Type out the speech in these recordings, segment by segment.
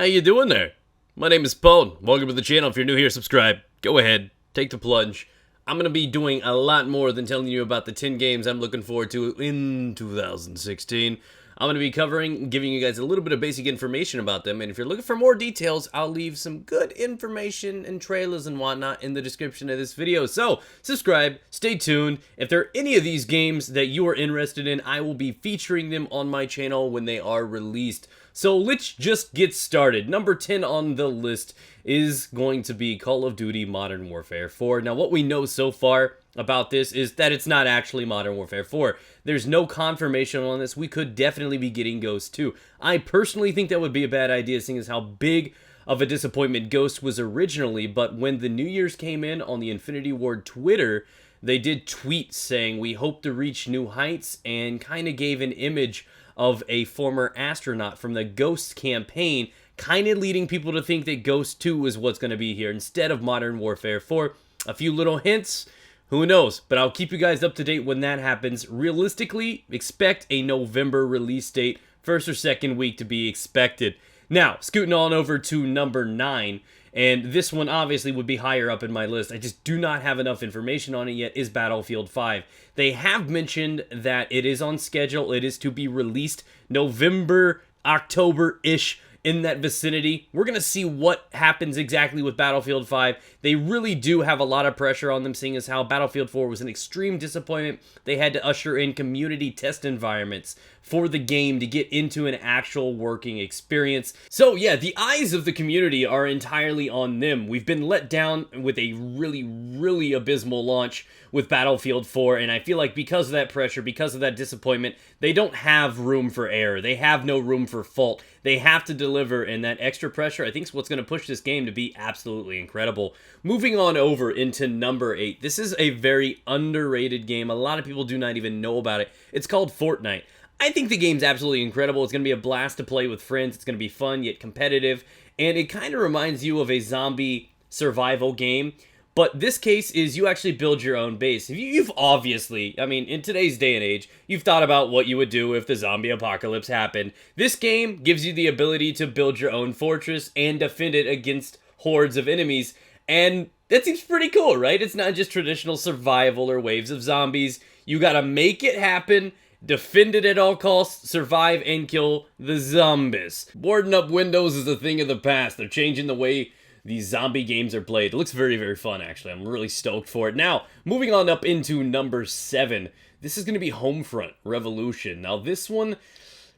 How you doing there? My name is Pone. Welcome to the channel. If you're new here, subscribe. Go ahead, take the plunge. I'm going to be doing a lot more than telling you about the 10 games I'm looking forward to in 2016. I'm going to be giving you guys a little bit of basic information about them, and if you're looking for more details, I'll leave some good information and trailers and whatnot in the description of this video. So, subscribe, stay tuned. If there are any of these games that you are interested in, I will be featuring them on my channel when they are released. So let's just get started. Number 10 on the list is going to be Call of Duty Modern Warfare 4. Now, what we know so far about this is that it's not actually Modern Warfare 4. There's no confirmation on this. We could definitely be getting Ghost 2. I personally think that would be a bad idea, seeing as how big of a disappointment Ghost was originally, but when the New Year's came in on the Infinity Ward Twitter, they did tweet saying, "We hope to reach new heights," and kind of gave an image of a former astronaut from the Ghost campaign, kind of leading people to think that Ghost 2 is what's going to be here instead of Modern Warfare 4. A few little hints, who knows, but I'll keep you guys up to date when that happens. Realistically, expect a November release date, first or second week to be expected. Now, scooting on over to number 9, and this one obviously would be higher up in my list, I just do not have enough information on it yet, is Battlefield 5. They have mentioned that it is on schedule. It is to be released November, October-ish, in that vicinity. We're going to see what happens exactly with Battlefield 5. They really do have a lot of pressure on them, seeing as how Battlefield 4 was an extreme disappointment. They had to usher in community test environments for the game to get into an actual working experience. So yeah, the eyes of the community are entirely on them. We've been let down with a really abysmal launch with Battlefield 4, and I feel like because of that pressure, because of that disappointment, they don't have room for error. They have no room for fault. They have to deliver, and that extra pressure, I think, is what's going to push this game to be absolutely incredible. Moving on over into number 8. This is a very underrated game. A lot of people do not even know about it. It's called FORTNITE. I think the game's absolutely incredible. It's going to be a blast to play with friends. It's going to be fun yet competitive, and it kind of reminds you of a zombie survival game. But this case is you actually build your own base. You've obviously, I mean, in today's day and age, you've thought about what you would do if the zombie apocalypse happened. This game gives you the ability to build your own fortress and defend it against hordes of enemies. And that seems pretty cool, right? It's not just traditional survival or waves of zombies. You gotta make it happen, defend it at all costs, survive, and kill the zombies. Boarding up windows is a thing of the past. They're changing the way these zombie games are played. It looks very fun, actually. I'm really stoked for it. Now, moving on up into number 7. This is going to be Homefront Revolution. Now, this one,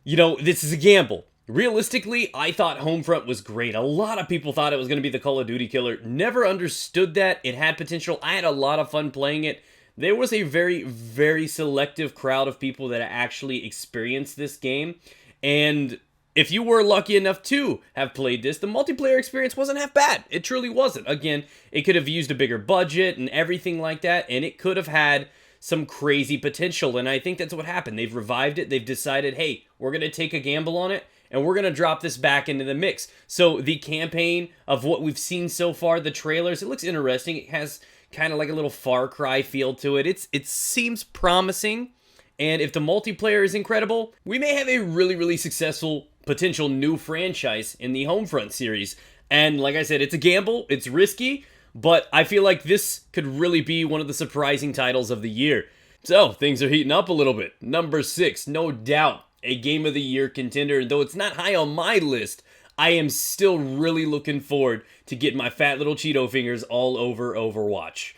you know, this is a gamble. Realistically, I thought Homefront was great. A lot of people thought it was going to be the Call of Duty killer. Never understood that. It had potential. I had a lot of fun playing it. There was a very selective crowd of people that actually experienced this game, and if you were lucky enough to have played this, the multiplayer experience wasn't half bad. It truly wasn't. Again, it could have used a bigger budget and everything like that, and it could have had some crazy potential, and I think that's what happened. They've revived it. They've decided, hey, we're going to take a gamble on it, and we're going to drop this back into the mix. So the campaign of what we've seen so far, the trailers, it looks interesting. It has kind of like a little Far Cry feel to it. It seems promising, and if the multiplayer is incredible, we may have a really successful potential new franchise in the Homefront series. And like I said, it's a gamble, it's risky, but I feel like this could really be one of the surprising titles of the year. So, things are heating up a little bit. Number 6, no doubt, a Game of the Year contender. And though it's not high on my list, I am still really looking forward to getting my fat little Cheeto fingers all over Overwatch.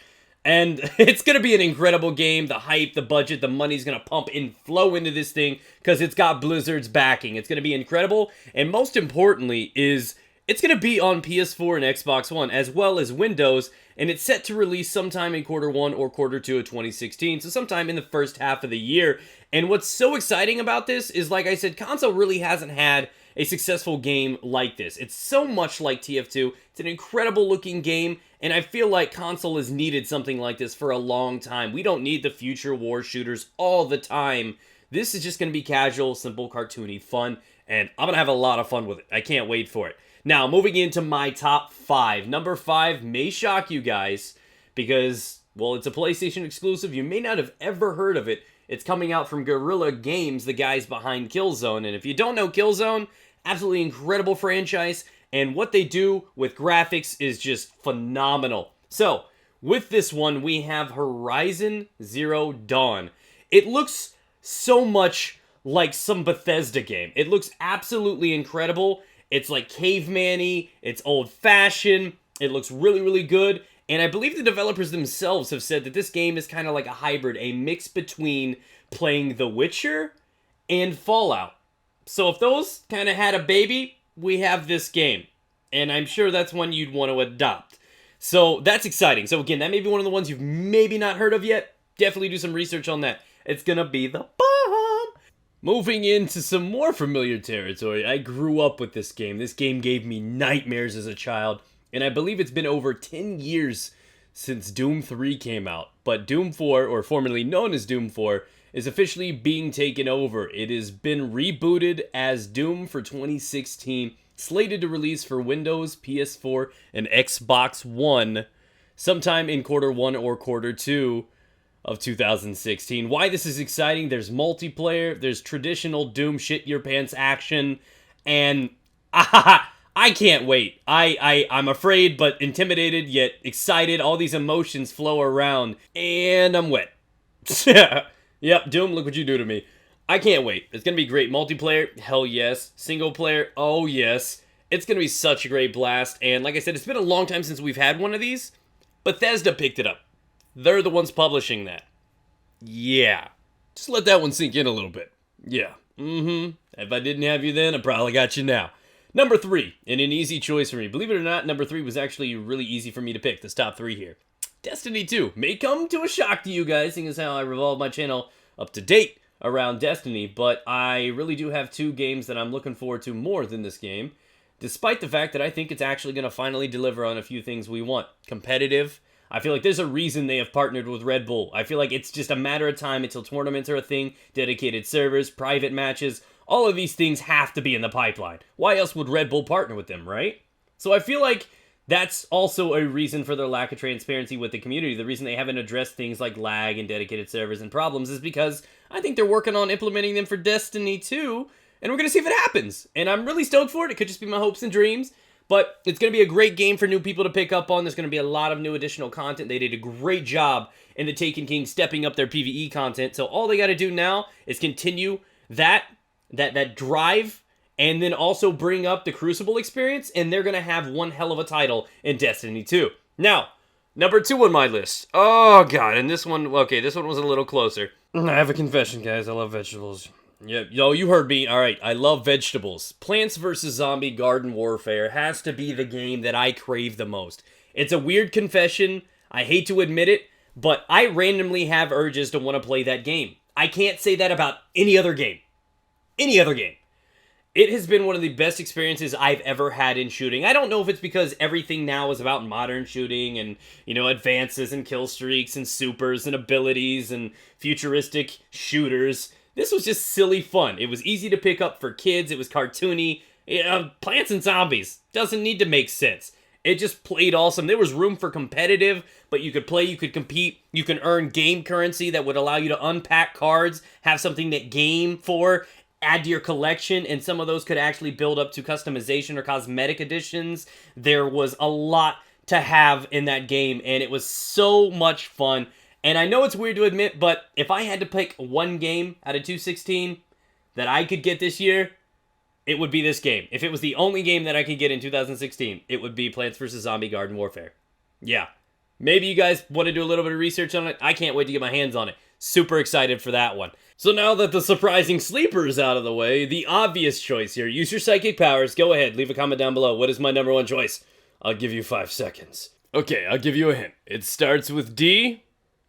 And it's going to be an incredible game. The hype, the budget, the money's going to pump and flow into this thing because it's got Blizzard's backing. It's going to be incredible. And most importantly is it's going to be on PS4 and Xbox One as well as Windows. And it's set to release sometime in Q1 or Q2 of 2016. So sometime in the first half of the year. And what's so exciting about this is, like I said, console really hasn't had a successful game like this. It's so much like TF2. It's an incredible looking game, and I feel like console has needed something like this for a long time. We don't need the future war shooters all the time. This is just going to be casual, simple, cartoony fun, and I'm going to have a lot of fun with it. I can't wait for it. Now, moving into my top 5. Number 5 may shock you guys because, well, it's a PlayStation exclusive. You may not have ever heard of it. It's coming out from Guerrilla Games, the guys behind Killzone. And if you don't know Killzone, absolutely incredible franchise. and what they do with graphics is just phenomenal. So, with this one, we have Horizon Zero Dawn. It looks so much like some Bethesda game. It looks absolutely incredible. It's like caveman-y, it's old-fashioned, it looks really, really good, and I believe the developers themselves have said that this game is kind of like a hybrid, a mix between playing The Witcher and Fallout. So if those kind of had a baby, we have this game, and I'm sure that's one you'd want to adopt. So that's exciting. So again, that may be one of the ones you've maybe not heard of yet. Definitely do some research on that. It's gonna be the bomb! Moving into some more familiar territory, I grew up with this game. This game gave me nightmares as a child, and I believe it's been over 10 years since Doom 3 came out. But Doom 4, or formerly known as Doom 4, is officially being taken over. It has been rebooted as Doom for 2016, slated to release for Windows, PS4, and Xbox One sometime in Q1 or Q2 of 2016. Why this is exciting: there's multiplayer, there's traditional Doom shit your pants action, and I can't wait. I'm afraid but intimidated yet excited. All these emotions flow around, and I'm wet. Yep, Doom, look what you do to me. I can't wait. It's gonna be great. Multiplayer, hell yes. Single player, oh yes. It's gonna be such a great blast, and like I said, it's been a long time since we've had one of these. Bethesda picked it up. They're the ones publishing that. Yeah. Just let that one sink in a little bit. Yeah. If I didn't have you then, I probably got you now. Number 3, and an easy choice for me. Believe it or not, number 3 was actually really easy for me to pick, this top 3 here. Destiny 2 may come to a shock to you guys, seeing as how I revolve my channel up to date around Destiny, but I really do have 2 games that I'm looking forward to more than this game, despite the fact that I think it's actually going to finally deliver on a few things we want. Competitive. I feel like there's a reason they have partnered with Red Bull. I feel like it's just a matter of time until tournaments are a thing, dedicated servers, private matches. All of these things have to be in the pipeline. Why else would Red Bull partner with them, right? So I feel like that's also a reason for their lack of transparency with the community. The reason they haven't addressed things like lag and dedicated servers and problems is because I think they're working on implementing them for Destiny 2, and we're going to see if it happens. And I'm really stoked for it. It could just be my hopes and dreams. But it's going to be a great game for new people to pick up on. There's going to be a lot of new additional content. They did a great job in the Taken King stepping up their PvE content. So all they got to do now is continue that drive, and then also bring up the Crucible experience, and they're going to have one hell of a title in Destiny 2. Now, number 2 on my list. Oh, God, and this one, okay, this one was a little closer. I have a confession, guys. I love vegetables. Yep, yo, you heard me. All right, I love vegetables. Plants vs. Zombie Garden Warfare has to be the game that I crave the most. It's a weird confession. I hate to admit it, but I randomly have urges to want to play that game. I can't say that about any other game. Any other game. It has been one of the best experiences I've ever had in shooting. I don't know if it's because everything now is about modern shooting and, you know, advances and kill streaks and supers and abilities and futuristic shooters. This was just silly fun. It was easy to pick up for kids. It was cartoony. Plants and zombies. Doesn't need to make sense. It just played awesome. There was room for competitive, but you could play, you could compete, you can earn game currency that would allow you to unpack cards, have something that game for, add to your collection, and some of those could actually build up to customization or cosmetic additions. There was a lot to have in that game, and it was so much fun. And I know it's weird to admit, but if I had to pick one game out of 216 that I could get this year, it would be this game. If it was the only game that I could get in 2016, it would be Plants vs. Zombie Garden Warfare. Yeah. Maybe you guys want to do a little bit of research on it. I can't wait to get my hands on it. Super excited for that one. So now that the surprising sleeper is out of the way, the obvious choice here. Use your psychic powers. Go ahead. Leave a comment down below. What is my number 1 choice? I'll give you 5 seconds. Okay, I'll give you a hint. It starts with D,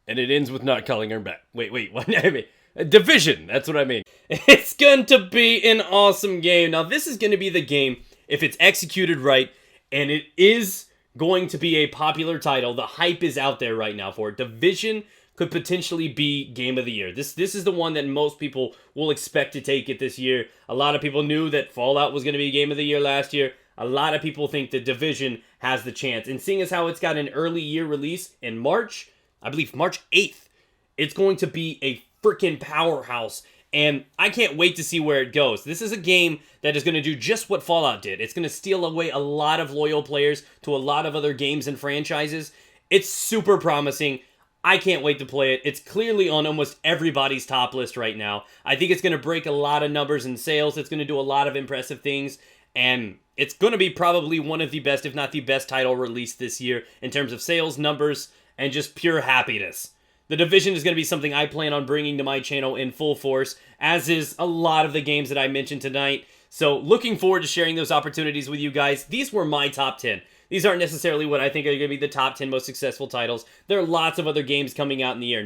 and it ends with not calling her back. Wait, what? I mean, Division. That's what I mean. It's going to be an awesome game. Now, this is going to be the game, if it's executed right, and it is going to be a popular title. The hype is out there right now for it. Division could potentially be Game of the Year. This is the one that most people will expect to take it this year. A lot of people knew that Fallout was going to be Game of the Year last year. A lot of people think the Division has the chance. And seeing as how it's got an early year release in March, I believe March 8th, it's going to be a freaking powerhouse. And I can't wait to see where it goes. This is a game that is going to do just what Fallout did. It's going to steal away a lot of loyal players to a lot of other games and franchises. It's super promising. I can't wait to play it. It's clearly on almost everybody's top list right now. I think it's going to break a lot of numbers in sales. It's going to do a lot of impressive things. And it's going to be probably one of the best, if not the best title released this year in terms of sales numbers and just pure happiness. The Division is going to be something I plan on bringing to my channel in full force, as is a lot of the games that I mentioned tonight. So looking forward to sharing those opportunities with you guys. These were my top 10. These aren't necessarily what I think are going to be the top 10 most successful titles. There are lots of other games coming out in the year.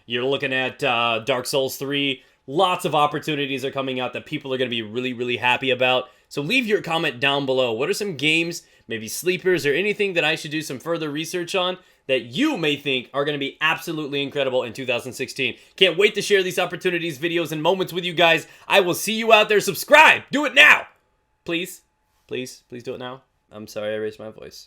You're looking at Dark Souls 3. Lots of opportunities are coming out that people are going to be really, really happy about. So leave your comment down below. What are some games, maybe sleepers, or anything that I should do some further research on that you may think are going to be absolutely incredible in 2016. Can't wait to share these opportunities, videos, and moments with you guys. I will see you out there. Subscribe. Do it now. Please. Please. Please do it now. I'm sorry I raised my voice.